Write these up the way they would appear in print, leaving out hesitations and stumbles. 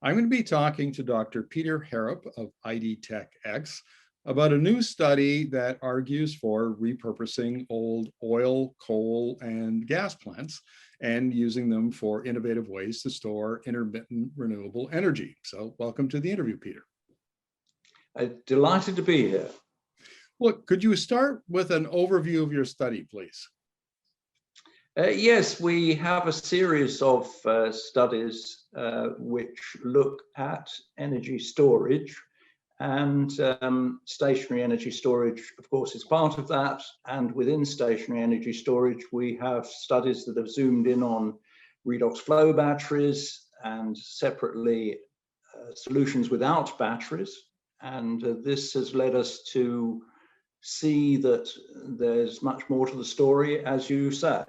I'm going to be talking to Dr. Peter Harrop of IDTechX about a new study that argues for repurposing old oil, coal, and gas plants and using them for innovative ways to store intermittent renewable energy. So welcome to the interview, Peter. Delighted to be here. Look, could you start with an overview of your study, please? Yes, we have a series of studies which look at energy storage, and stationary energy storage, of course, is part of that. And within stationary energy storage, we have studies that have zoomed in on redox flow batteries and separately solutions without batteries. And this has led us to see that there's much more to the story, as you say.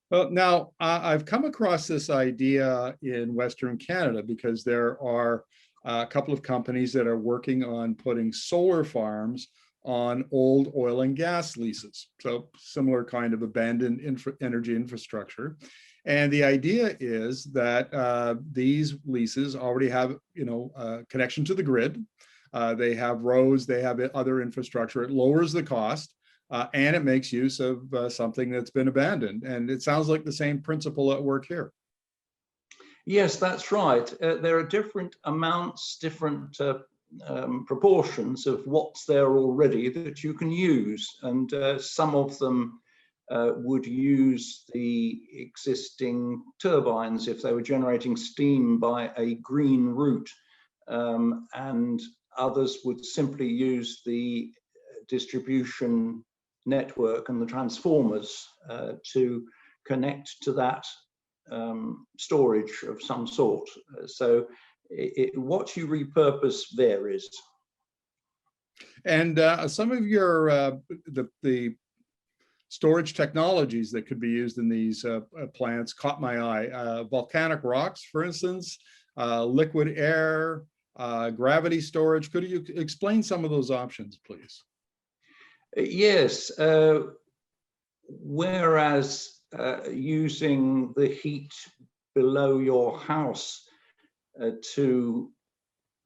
Well, now I've come across this idea in Western Canada because there are a couple of companies that are working on putting solar farms on old oil and gas leases. So similar kind of abandoned energy infrastructure. And the idea is that these leases already have, connection to the grid. They have roads, they have other infrastructure. It lowers the cost. And it makes use of something that's been abandoned. And it sounds like the same principle at work here. Yes, that's right. There are different amounts, different proportions of what's there already that you can use. And some of them would use the existing turbines if they were generating steam by a green route. And others would simply use the distribution network and the transformers to connect to that storage of some sort. So what you repurpose varies. And some of your the storage technologies that could be used in these plants caught my eye. Volcanic rocks, for instance, liquid air, gravity storage. Could you explain some of those options, please? Yes, whereas using the heat below your house to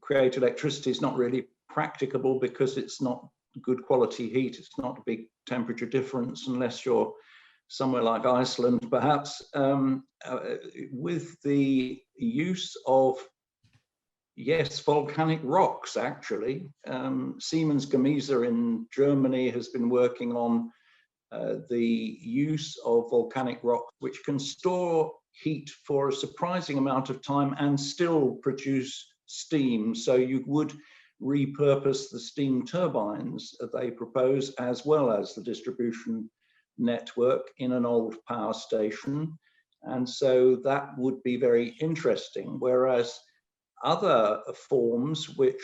create electricity is not really practicable because it's not good quality heat. It's not a big temperature difference unless you're somewhere like Iceland, perhaps. With the use of volcanic rocks, actually. Siemens Gamesa in Germany has been working on the use of volcanic rocks, which can store heat for a surprising amount of time and still produce steam. So you would repurpose the steam turbines they propose, as well as the distribution network in an old power station. And so that would be very interesting. Whereas other forms which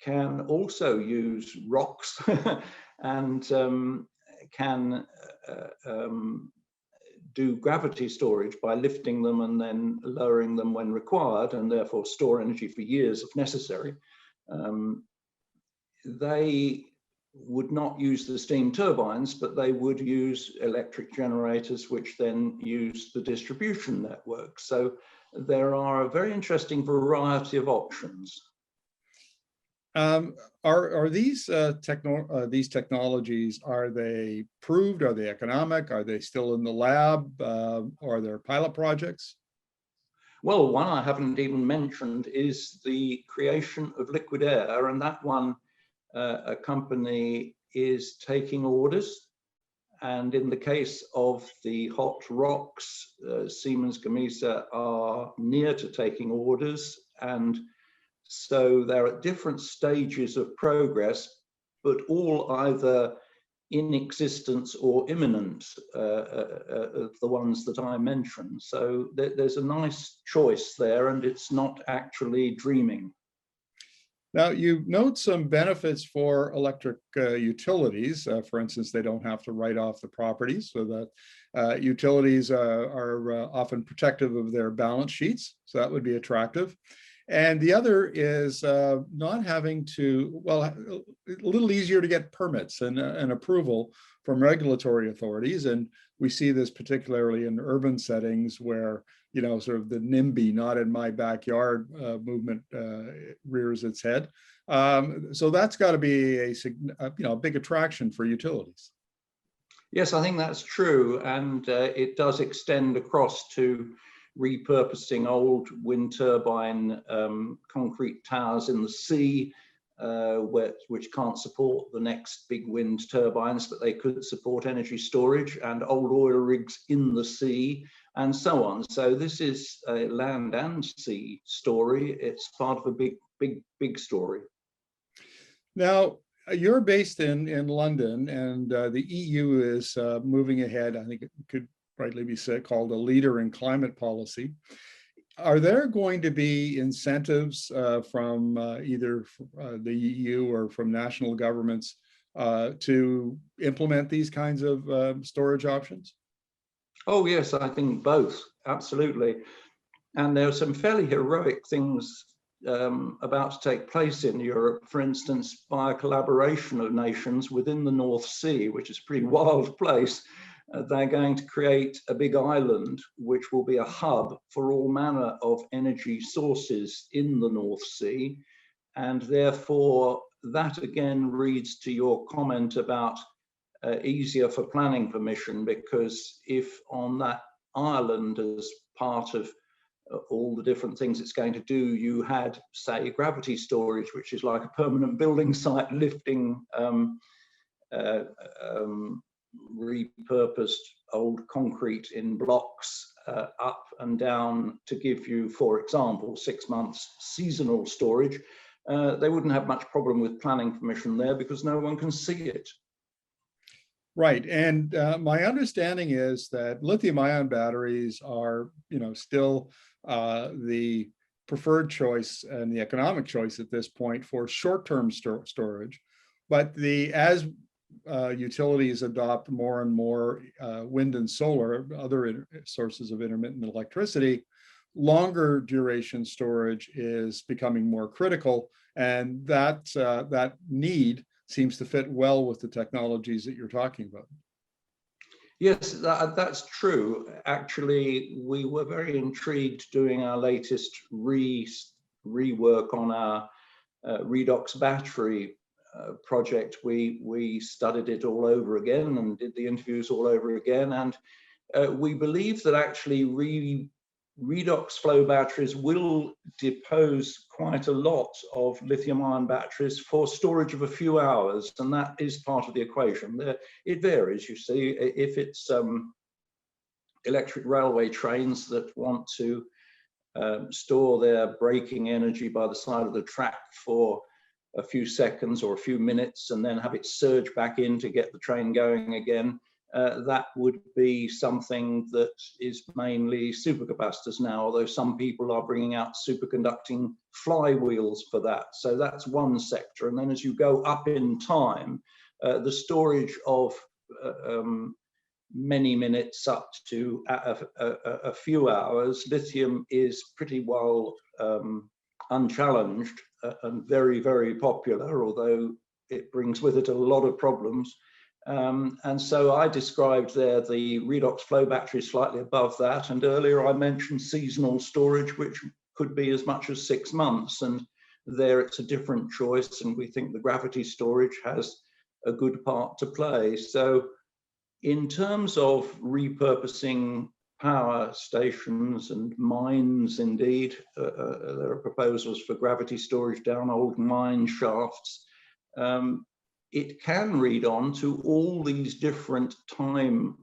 can also use rocks and can do gravity storage by lifting them and then lowering them when required, and therefore store energy for years if necessary. They would not use the steam turbines, but they would use electric generators, which then use the distribution network. So there are a very interesting variety of options. Are these technologies, are they proved? Are they economic? Are they still in the lab? Are there pilot projects? Well, one I haven't even mentioned is the creation of liquid air, and that one, a company is taking orders. And in the case of the hot rocks, Siemens Gamesa are near to taking orders. And so they're at different stages of progress, but all either in existence or imminent, the ones that I mentioned. So there's a nice choice there, and it's not actually dreaming. Now, you note some benefits for electric utilities. For instance, they don't have to write off the properties, so that utilities are often protective of their balance sheets. So that would be attractive. And the other is not having to, well, a little easier to get permits and approval from regulatory authorities. And we see this particularly in urban settings where, you know, sort of the NIMBY, not in my backyard movement rears its head. So that's got to be a big attraction for utilities. Yes, I think that's true. And it does extend across to repurposing old wind turbine concrete towers in the sea, which can't support the next big wind turbines, but they could support energy storage, and old oil rigs in the sea, and so on. So this is a land and sea story. It's part of a big story. Now, you're based in London, and the EU is moving ahead. I think it could rightly be said, called a leader in climate policy. Are there going to be incentives from either the EU or from national governments to implement these kinds of storage options? Oh, yes, I think both, absolutely. And there are some fairly heroic things about to take place in Europe, for instance, by a collaboration of nations within the North Sea, which is a pretty wild place. They're going to create a big island, which will be a hub for all manner of energy sources in the North Sea. And therefore, that again reads to your comment about easier for planning permission, because if on that island, as part of all the different things it's going to do, you had, say, gravity storage, which is like a permanent building site lifting repurposed old concrete in blocks up and down to give you, for example, 6 months seasonal storage, they wouldn't have much problem with planning permission there because no one can see it. Right, and my understanding is that lithium-ion batteries are, still the preferred choice and the economic choice at this point for short-term storage. But as utilities adopt more and more wind and solar, other sources of intermittent electricity, longer duration storage is becoming more critical, and that need seems to fit well with the technologies that you're talking about. Yes, that's true. Actually, we were very intrigued doing our latest rework on our redox battery project. We studied it all over again and did the interviews all over again. And we believe that actually redox flow batteries will depose quite a lot of lithium-ion batteries for storage of a few hours, and that is part of the equation. It varies, you see. If it's electric railway trains that want to store their braking energy by the side of the track for a few seconds or a few minutes and then have it surge back in to get the train going again, that would be something that is mainly supercapacitors now, although some people are bringing out superconducting flywheels for that. So that's one sector. And then as you go up in time, the storage of many minutes up to a few hours, lithium is pretty well unchallenged and very, very popular, although it brings with it a lot of problems. And so I described there the redox flow battery slightly above that. And earlier I mentioned seasonal storage, which could be as much as 6 months. And there it's a different choice. And we think the gravity storage has a good part to play. So in terms of repurposing power stations and mines, indeed, there are proposals for gravity storage down old mine shafts. It can read on to all these different time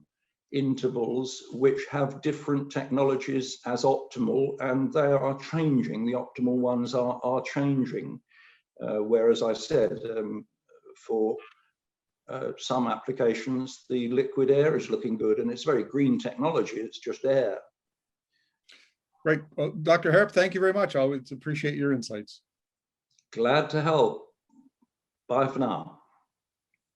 intervals which have different technologies as optimal, and they are changing. The optimal ones are changing. Whereas I said, for some applications, the liquid air is looking good, and it's very green technology. It's just air. Great. Well, Dr. Harrop, thank you very much. I always appreciate your insights. Glad to help. Bye for now.